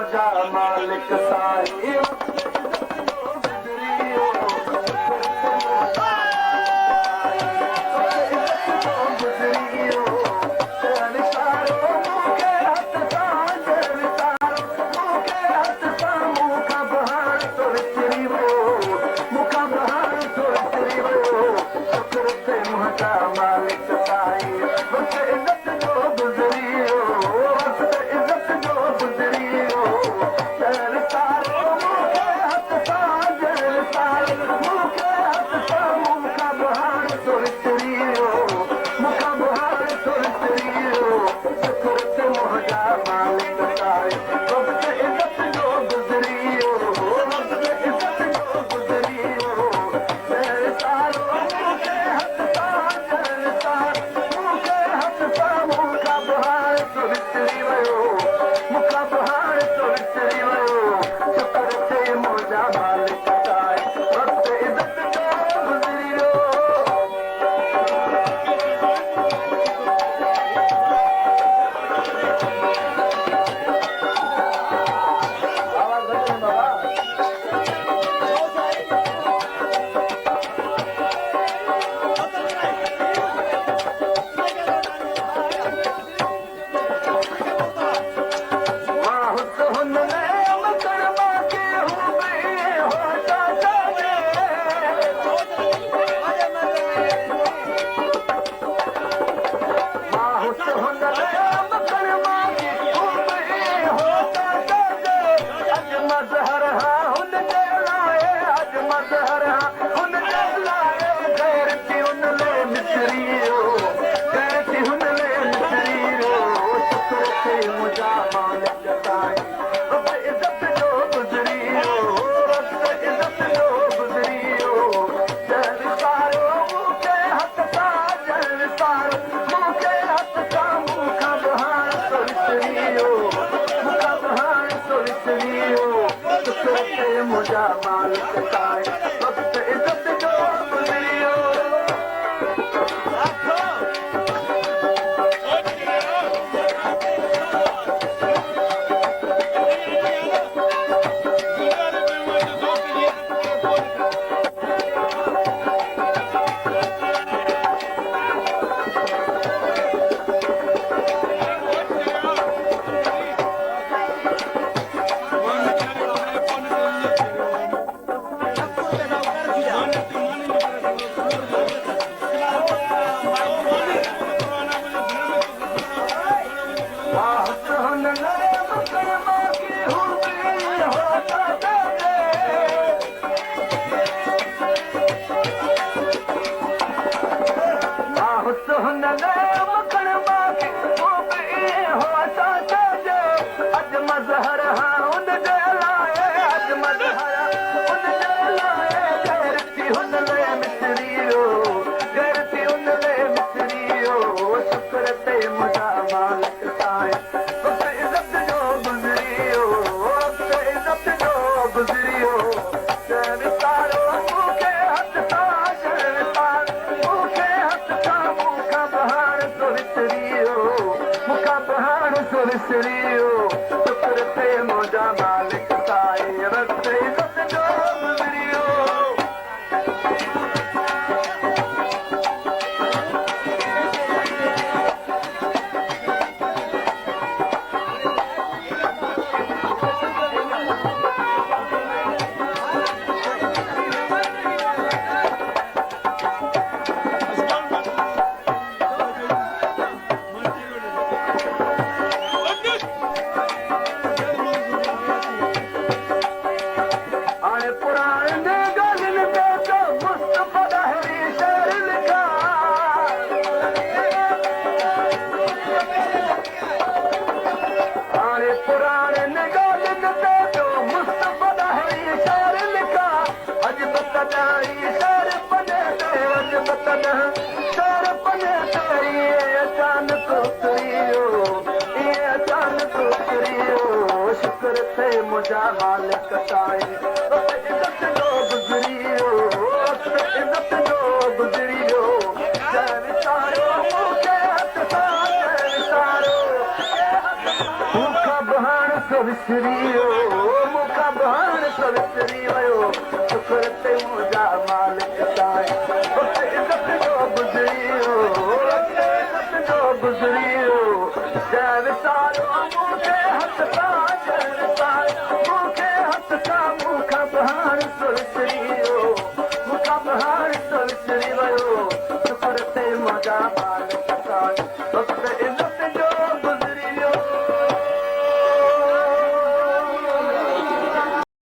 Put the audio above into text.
मुझा मालिक साईं मालिक साईं वक्त इज़त जो गुज़रियो वक्त इज़त जो गुज़रियो शहर सारो मूंखे हथ सां जहर सारो मूंखे हथ सां मूंखां बहार थो विसरियो मूंखां बहार थो विसरियो शुक्र ते मुंहिंजा मालिक साईं वक्त इज़त जो गुज़रियो वक्त इज़त जो गुज़रियो शहर सारो मूंखे हथ सां मुझा मालिक साईं वक्त इज़त जो गुज़रियो शुक्र ते मुझा मालिक साईं वक्त इज़त जो गुज़रियो मुझा मालिक साईं इज़त जो गुज़रियो इज़त जो गुज़रियो शहर सारो मूंखे हथ सां शहर सारो मूंखां बहाण सविसरी मूंखां बहाण सविसरी वियो शुक्र ते मुंहिंजा मालिक ताईं इज़त जो गुज़री इज़त जो गुज़री जंहिं विसारो मूंखे हथ सां मूंखे हथ सां मूंखां बहाण सविसरी मूंखां बहाण सविसरी वियो शुक्र ते मुंहिंजा मालिक ताईं